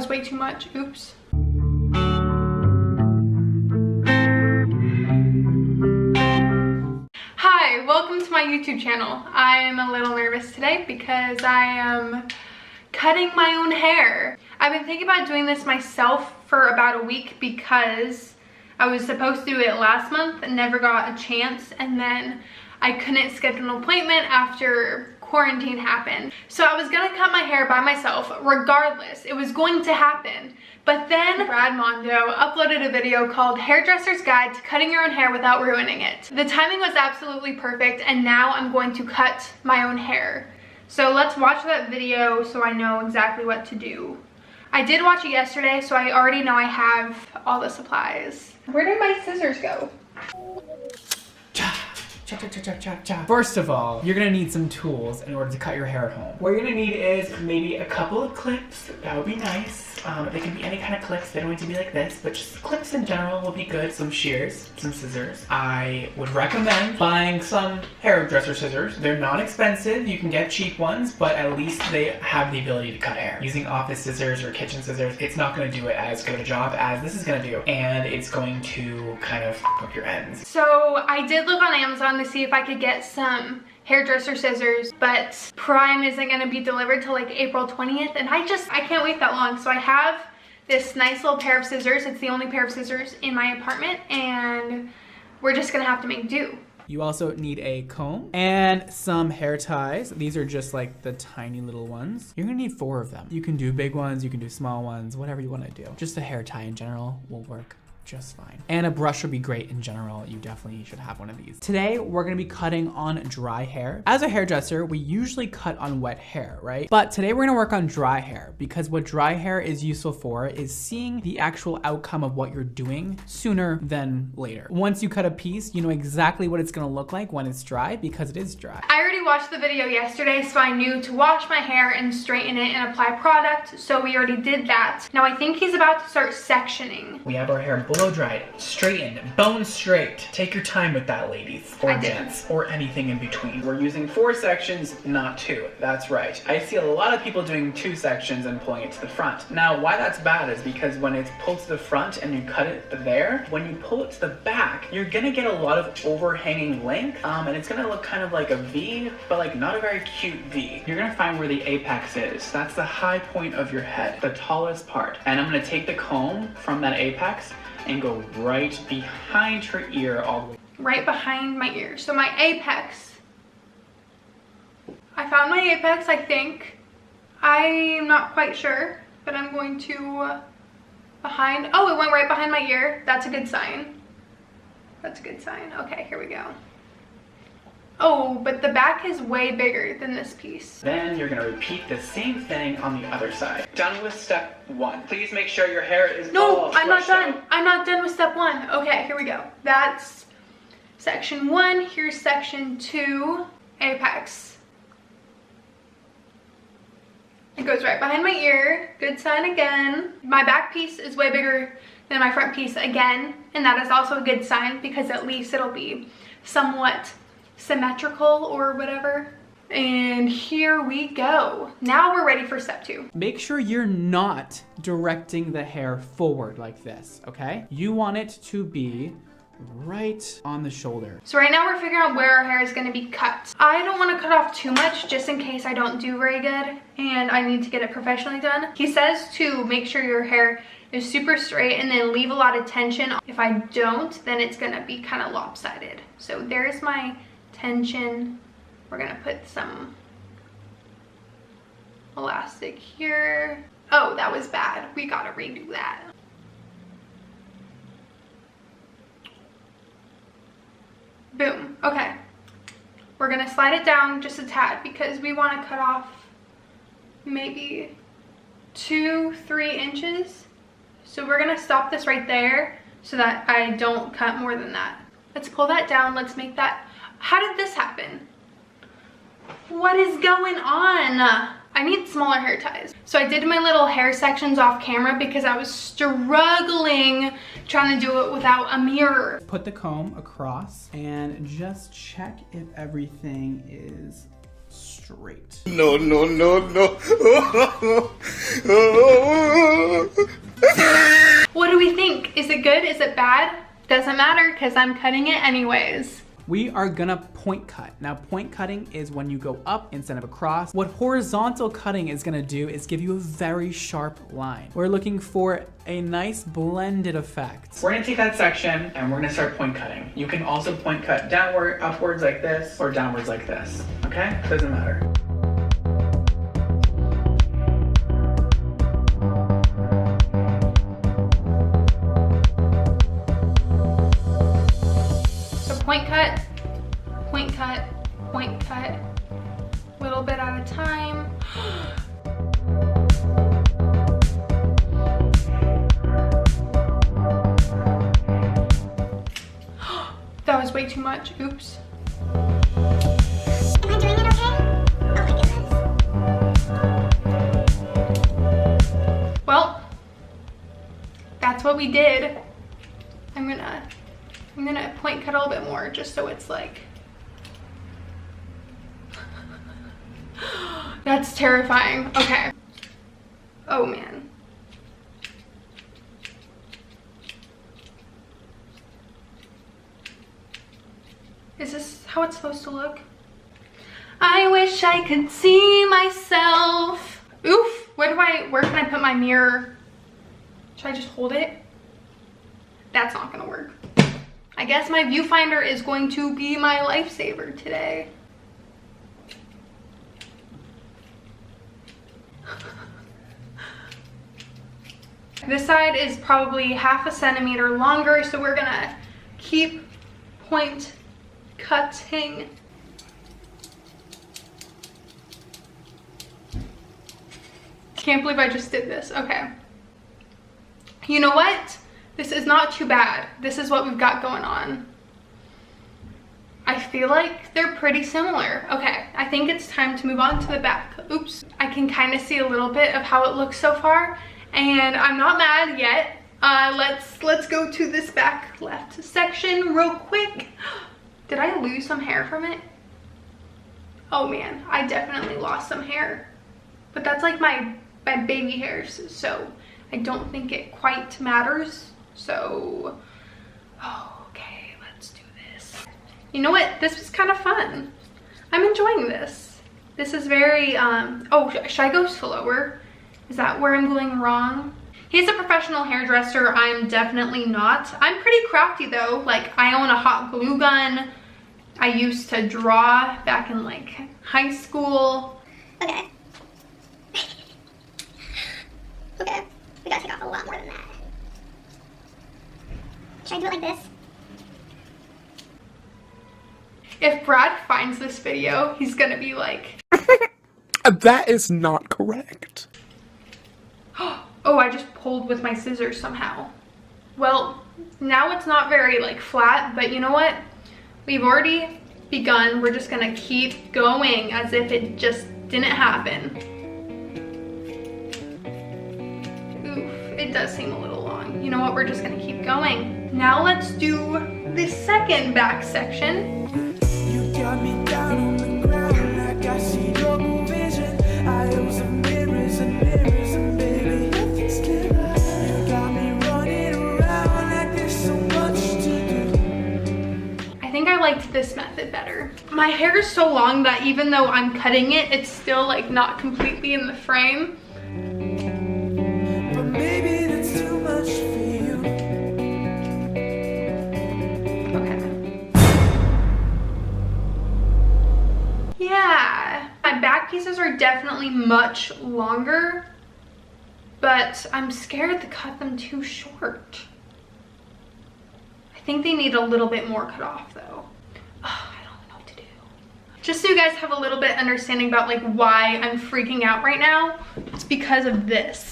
was way too much. Oops. Hi, welcome to my YouTube channel. I am a little nervous today because I am cutting my own hair. I've been thinking about doing this myself for about a week because I was supposed to do it last month and never got a chance, and then I couldn't schedule an appointment after quarantine happened. So I was gonna cut my hair by myself regardless. It was going to happen. But then Brad Mondo uploaded a video called Hairdresser's Guide to Cutting Your Own Hair Without Ruining It. The timing was absolutely perfect, and now I'm going to cut my own hair. So let's watch that video so I know exactly what to do. I did watch it yesterday, so I already know I have all the supplies. Where did my scissors go? First of all, you're gonna need some tools in order to cut your hair at home. What you're gonna need is maybe a couple of clips. That would be nice. They can be any kind of clips. They don't need to be like this, but just clips in general will be good. Some shears, some scissors. I would recommend buying some hairdresser scissors. They're not expensive. You can get cheap ones, but at least they have the ability to cut hair. Using office scissors or kitchen scissors, it's not gonna do it as good of a job as this is gonna do. And it's going to kind of f up your ends. So I did look on Amazon to see if I could get some hairdresser scissors, but Prime isn't going to be delivered till like April 20th, and I can't wait that long. So I have this nice little pair of scissors. It's the only pair of scissors in my apartment, and we're just gonna have to make do. You also need a comb and some hair ties. These are just like the tiny little ones. You're gonna need 4 of them. You can do big ones, you can do small ones, whatever you want to do. Just a hair tie in general will work just fine. And a brush would be great in general. You definitely should have one of these. Today, we're gonna be cutting on dry hair. As a hairdresser, we usually cut on wet hair, right? But today we're gonna work on dry hair, because what dry hair is useful for is seeing the actual outcome of what you're doing sooner than later. Once you cut a piece, you know exactly what it's gonna look like when it's dry, because it is dry. I already watched the video yesterday, so I knew to wash my hair and straighten it and apply product, so we already did that. Now I think he's about to start sectioning. We have our hair blow dried, straightened, bone straight. Take your time with that, ladies, or gents, or anything in between. We're using 4 sections, not 2. That's right. I see a lot of people doing 2 sections and pulling it to the front. Now, why that's bad is because when it's pulled to the front and you cut it there, when you pull it to the back, you're gonna get a lot of overhanging length, and it's gonna look kind of like a V, but like not a very cute V. You're gonna find where the apex is. That's the high point of your head, the tallest part. And I'm gonna take the comb from that apex and go right behind her ear all the way. Right behind my ear. So my apex. I found my apex, I think. I'm not quite sure, but I'm going to behind. Oh, it went right behind my ear. That's a good sign. That's a good sign. Okay, here we go. Oh, but the back is way bigger than this piece. Then you're gonna repeat the same thing on the other side. Done with step 1. Please make sure your hair is No, I'm not done. out. I'm not done with step 1. Okay, here we go. That's section 1. Here's section 2, apex. It goes right behind my ear. Good sign again. My back piece is way bigger than my front piece again, and that is also a good sign because at least it'll be somewhat symmetrical or whatever. And here we go. Now we're ready for step 2. Make sure you're not directing the hair forward like this, okay? You want it to be right on the shoulder. So right now we're figuring out where our hair is going to be cut. I don't want to cut off too much just in case I don't do very good and I need to get it professionally done. He says to make sure your hair is super straight and then leave a lot of tension. If I don't, then it's going to be kind of lopsided. So there's my tension. We're gonna put some elastic here. Oh, that was bad. We gotta redo that. Boom. Okay. We're gonna slide it down just a tad because we want to cut off maybe 2-3 inches. So we're gonna stop this right there so that I don't cut more than that. Let's pull that down. Let's make that. How did this happen? What is going on? I need smaller hair ties. So I did my little hair sections off camera because I was struggling trying to do it without a mirror. Put the comb across and just check if everything is straight. No, no, no, no. What do we think? Is it good? Is it bad? Doesn't matter because I'm cutting it anyways. We are gonna point cut. Now, point cutting is when you go up instead of across. What horizontal cutting is gonna do is give you a very sharp line. We're looking for a nice blended effect. We're gonna take that section and we're gonna start point cutting. You can also point cut downward, upwards like this, or downwards like this, okay? Doesn't matter. Point cut, point cut, point cut, a little bit at a time. That was way too much, oops. Am I doing it okay? Oh my goodness. Well, that's what we did. I'm gonna point cut a little bit more just so it's like, that's terrifying. Okay. Oh man. Is this how it's supposed to look? I wish I could see myself. Oof, where can I put my mirror? Should I just hold it? That's not gonna work. I guess my viewfinder is going to be my lifesaver today. This side is probably 1/2 centimeter longer, so we're gonna keep point cutting. Can't believe I just did this. Okay. You know what? This is not too bad. This is what we've got going on. I feel like they're pretty similar. Okay, I think it's time to move on to the back. Oops. I can kind of see a little bit of how it looks so far, and I'm not mad yet. Let's go to this back left section real quick. Did I lose some hair from it? Oh man, I definitely lost some hair. But that's like my baby hairs, so I don't think it quite matters. So, oh, okay, let's do this. You know what? This was kind of fun. I'm enjoying this. This is very, oh, should I go slower? Is that where I'm going wrong? He's a professional hairdresser. I'm definitely not. I'm pretty crafty though. Like, I own a hot glue gun. I used to draw back in like high school. Okay. Okay. We gotta take off a lot more than that. Should I do it like this? If Brad finds this video, he's gonna be like, That is not correct. oh, I just pulled with my scissors somehow. Well, now it's not very like flat, but you know what? We've already begun. We're just gonna keep going as if it just didn't happen. Oof, it does seem a little long. You know what? We're just gonna keep going. Now let's do the second back section. You got me down on the ground like I see double vision. I owe some mirrors and baby, nothing's clear. You got me running around like there's so much to do. I think I liked this method better. My hair is so long that even though I'm cutting it, it's still like not completely in the frame. But maybe that's too much for you. Okay. Yeah, my back pieces are definitely much longer, but I'm scared to cut them too short. I think they need a little bit more cut off though. Oh, I don't know what to do. Just so you guys have a little bit understanding about like why I'm freaking out right now, it's because of this.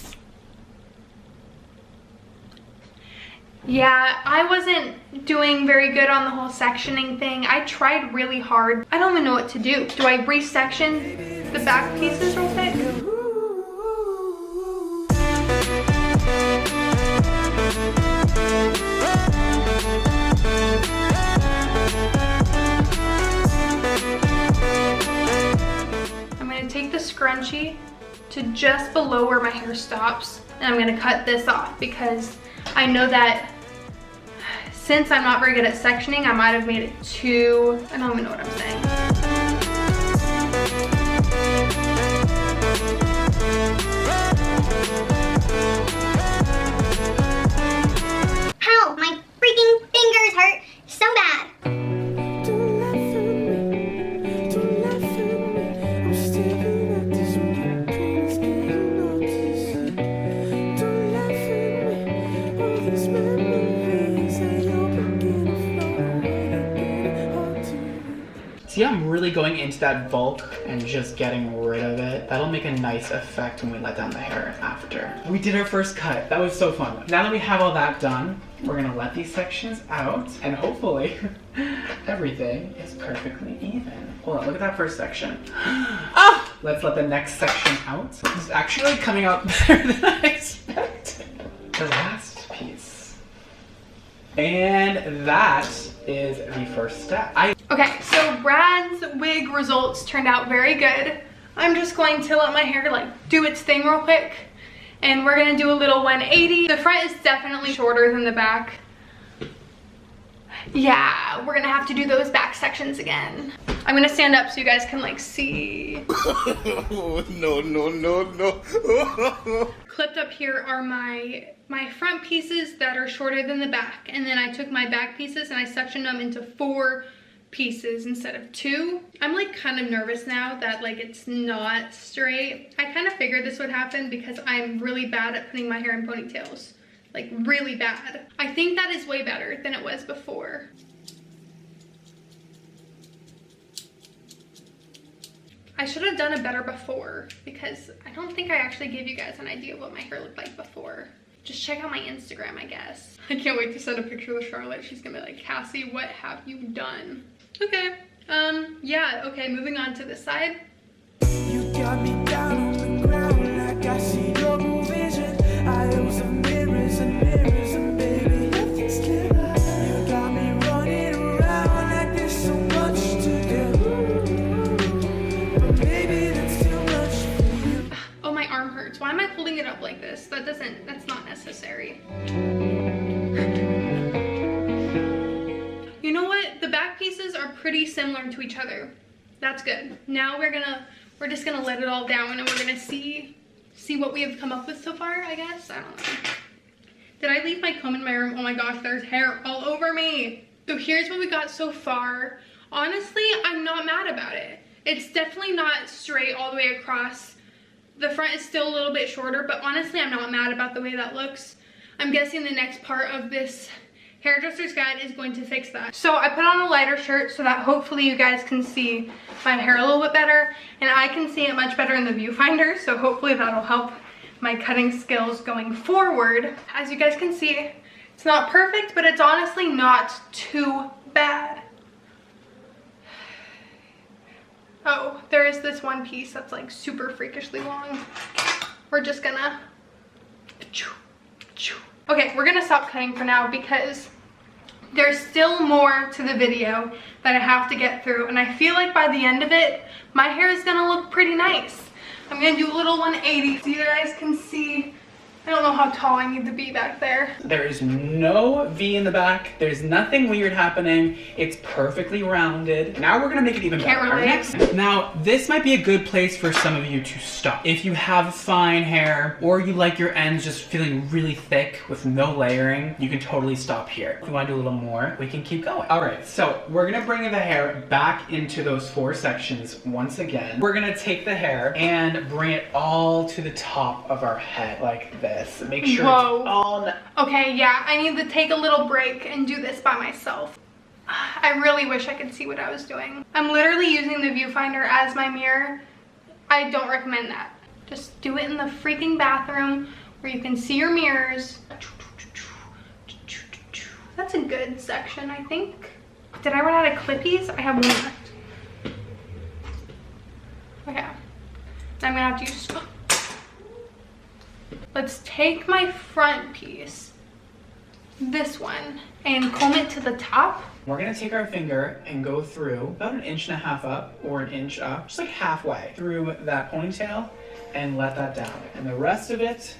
Yeah, I wasn't doing very good on the whole sectioning thing. I tried really hard. I don't even know what to do. Do I resection the back pieces real quick? scrunchie to just below where my hair stops. And I'm gonna cut this off because I know that since I'm not very good at sectioning, I might have made it too, I don't even know what I'm saying. Ow, my freaking fingers hurt so bad. Don't laugh at me, don't laugh at me. I'm staring at this one, please get noticed. Don't laugh at me, all these memories they all begin to flow away, hard to. See, I'm really going into that bulk and just getting rid of it. That'll make a nice effect when we let down the hair after. We did our first cut. That was so fun. Now that we have all that done, we're gonna let these sections out and hopefully everything is perfectly even. Hold on, look at that first section. Ah! Let's let the next section out. This is actually coming out better than I expected. The last piece. And that is the first step. Okay, so Brad's wig results turned out very good. I'm just going to let my hair like do its thing real quick. And we're gonna do a little 180. The front is definitely shorter than the back. Yeah, we're gonna have to do those back sections again. I'm gonna stand up so you guys can like see. No. Clipped up here are my front pieces that are shorter than the back. And then I took my back pieces and I sectioned them into 4 pieces instead of 2. I'm like kind of nervous now that like it's not straight. I kind of figured this would happen because I'm really bad at putting my hair in ponytails. Like really bad. I think that is way better than it was before. I should have done it better before because I don't think I actually gave you guys an idea of what my hair looked like before. Just check out my Instagram, I guess. I can't wait to send a picture of Charlotte. She's gonna be like, Cassie, what have you done? Okay, yeah, okay, moving on to this side. You got me down on the ground like I see double vision. Aisles of mirrors and mirrors and baby, nothing's clearer. You got me running around like there's so much to do. But maybe that's too much for you. Oh, my arm hurts. Why am I holding it up like this? That's not necessary. You know what? The back pieces are pretty similar to each other. That's good. Now we're just gonna let it all down and we're gonna see what we have come up with so far, I guess. I don't know. Did I leave my comb in my room? Oh my gosh, there's hair all over me. So here's what we got so far. Honestly, I'm not mad about it. It's definitely not straight all the way across. The front is still a little bit shorter, but honestly, I'm not mad about the way that looks. I'm guessing the next part of this hairdresser's guide is going to fix that. So I put on a lighter shirt so that hopefully you guys can see my hair a little bit better, and I can see it much better in the viewfinder, so hopefully that'll help my cutting skills going forward. As you guys can see, it's not perfect, but it's honestly not too bad. Oh, there is this one piece that's like super freakishly long. We're just gonna... Okay, we're gonna stop cutting for now because there's still more to the video that I have to get through, and I feel like by the end of it, my hair is gonna look pretty nice. I'm gonna do a little 180 so you guys can see. I don't know how tall I need to be back there. There is no V in the back. There's nothing weird happening. It's perfectly rounded. Now we're gonna make it even Can't better. relate. Now, this might be a good place for some of you to stop. If you have fine hair or you like your ends just feeling really thick with no layering, you can totally stop here. If you wanna do a little more, we can keep going. All right, so we're gonna bring the hair back into those 4 sections once again. We're gonna take the hair and bring it all to the top of our head like this. Make sure Whoa. it's all... Okay, yeah, I need to take a little break and do this by myself. I really wish I could see what I was doing. I'm literally using the viewfinder as my mirror. I don't recommend that. Just do it in the freaking bathroom where you can see your mirrors. That's a good section, I think. Did I run out of clippies? I have one left. Okay. I'm gonna have to use... Let's take my front piece this one and comb it to the top. We're gonna take our finger and go through about 1.5 inches up or 1 inch up, just like halfway through that ponytail and let that down. And the rest of it,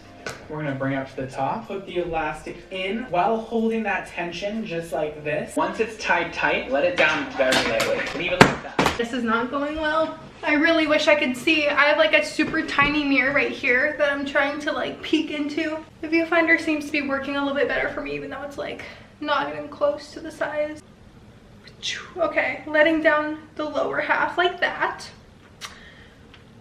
we're gonna bring up to the top. Put the elastic in while holding that tension just like this. Once it's tied tight, let it down very lightly. Leave it like that. This is not going well. I really wish I could see. I have like a super tiny mirror right here that I'm trying to like peek into. The viewfinder seems to be working a little bit better for me, even though it's like not even close to the size. Okay, letting down the lower half like that.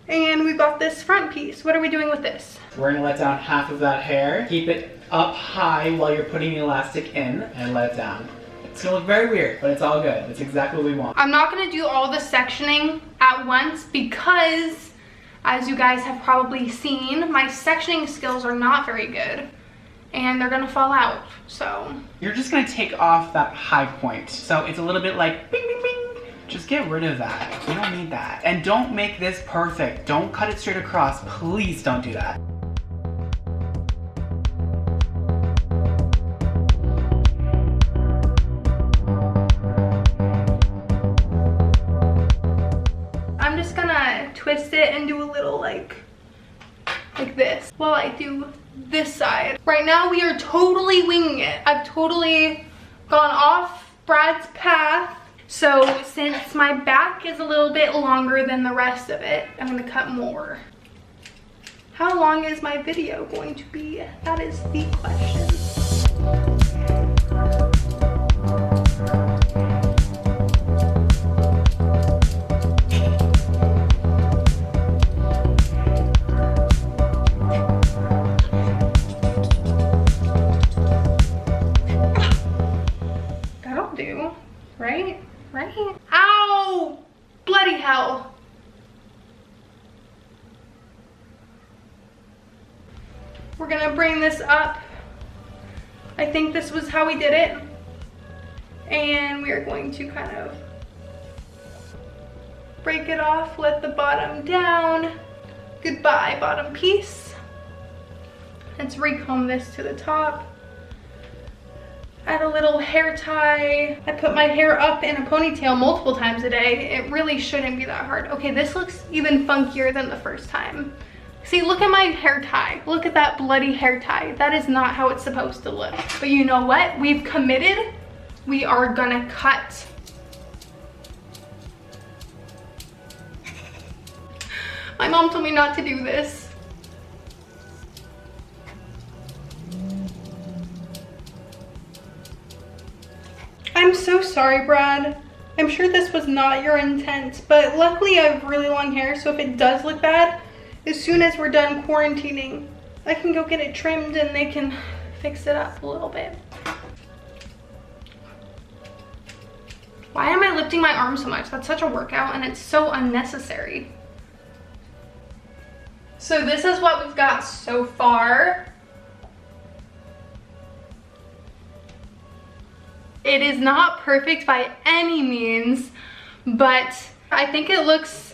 And we've got this front piece. What are we doing with this? We're gonna let down half of that hair. Keep it up high while you're putting the elastic in and let it down. It's gonna look very weird, but it's all good. It's exactly what we want. I'm not gonna do all the sectioning at once because, as you guys have probably seen, my sectioning skills are not very good and they're gonna fall out, so. You're just gonna take off that high point. So it's a little bit like bing, bing, bing. Just get rid of that. We don't need that. And don't make this perfect. Don't cut it straight across. Please don't do that. I'm just gonna twist it and do a little like this while I do this side. Right now we are totally winging it. I've totally gone off Brad's path. So since my back is a little bit longer than the rest of it, I'm gonna cut more. How long is my video going to be? That is the question. That'll do, right? Right? Ow! Bloody hell. We're gonna bring this up. I think this was how we did it. And we are going to kind of break it off, let the bottom down. Goodbye, bottom piece. Let's recomb this to the top. Add a little hair tie. I put my hair up in a ponytail multiple times a day. It really shouldn't be that hard. Okay, this looks even funkier than the first time. See, look at my hair tie. Look at that bloody hair tie. That is not how it's supposed to look. But you know what? We've committed. We are gonna cut. My mom told me not to do this. I'm so sorry, Brad. I'm sure this was not your intent, but luckily I have really long hair, so if it does look bad, as soon as we're done quarantining, I can go get it trimmed and they can fix it up a little bit. Why am I lifting my arm so much? That's such a workout and it's so unnecessary. So this is what we've got so far. It is not perfect by any means, but I think it looks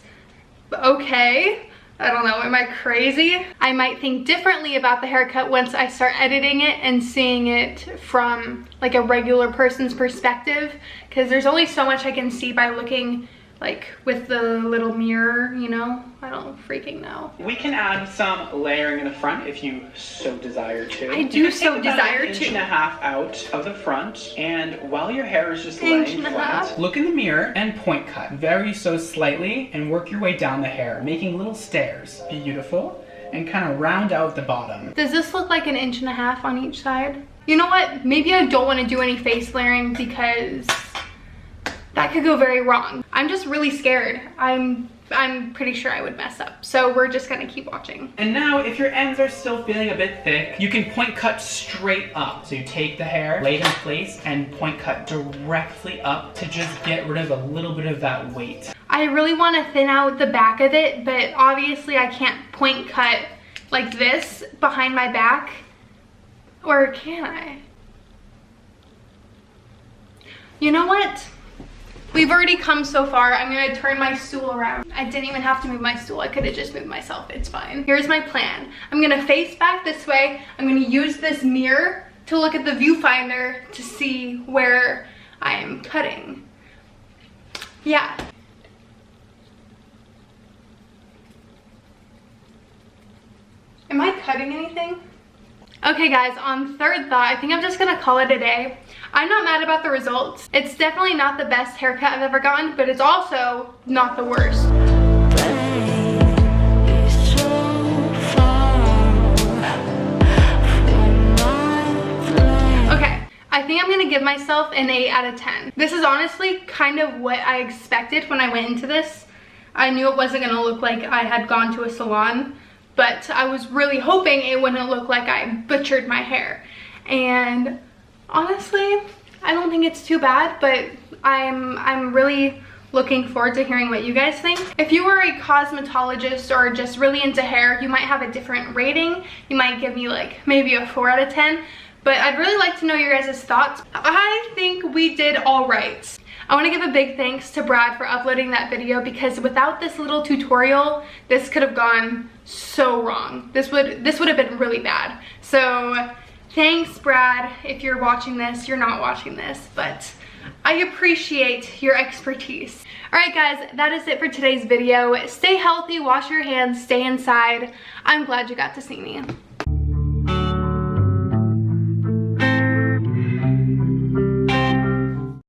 okay. I don't know, am I crazy? I might think differently about the haircut once I start editing it and seeing it from like a regular person's perspective, because there's only so much I can see by looking like with the little mirror, you know? I don't freaking know. We can add some layering in the front if you so desire to. I do so desire to. 1.5 inches out of the front, and while your hair is just Inch laying and a flat, half. look in the mirror and point cut very so slightly and work your way down the hair, making little stairs. Beautiful. And kind of round out the bottom. Does this look like 1.5 inches on each side? You know what? Maybe I don't want to do any face layering because that could go very wrong. I'm just really scared. I'm pretty sure I would mess up. So we're just gonna keep watching. And now if your ends are still feeling a bit thick, you can point cut straight up. So you take the hair, lay it in place, and point cut directly up to just get rid of a little bit of that weight. I really want to thin out the back of it, but obviously I can't point cut like this behind my back. Or can I? You know what? We've already come so far. I'm gonna turn my stool around. I didn't even have to move my stool. I could have just moved myself. It's fine. Here's my plan. I'm gonna face back this way. I'm gonna use this mirror to look at the viewfinder to see where I am cutting. Yeah. Am I cutting anything? Okay guys, on third thought, I think I'm just gonna call it a day. I'm not mad about the results. It's definitely not the best haircut I've ever gotten, but it's also not the worst. Okay, I think I'm gonna give myself an 8 out of 10. This is honestly kind of what I expected when I went into this. I knew it wasn't gonna look like I had gone to a salon, but I was really hoping it wouldn't look like I butchered my hair. And honestly, I don't think it's too bad, but I'm really looking forward to hearing what you guys think. If you were a cosmetologist or just really into hair, you might have a different rating. You might give me like maybe a 4 out of 10, but I'd really like to know your guys' thoughts. I think we did all right. I want to give a big thanks to Brad for uploading that video, because without this little tutorial, this could have gone so wrong. This would have been really bad. So thanks, Brad. If you're watching this, you're not watching this, but I appreciate your expertise. All right guys, that is it for today's video. Stay healthy, wash your hands, stay inside. I'm glad you got to see me.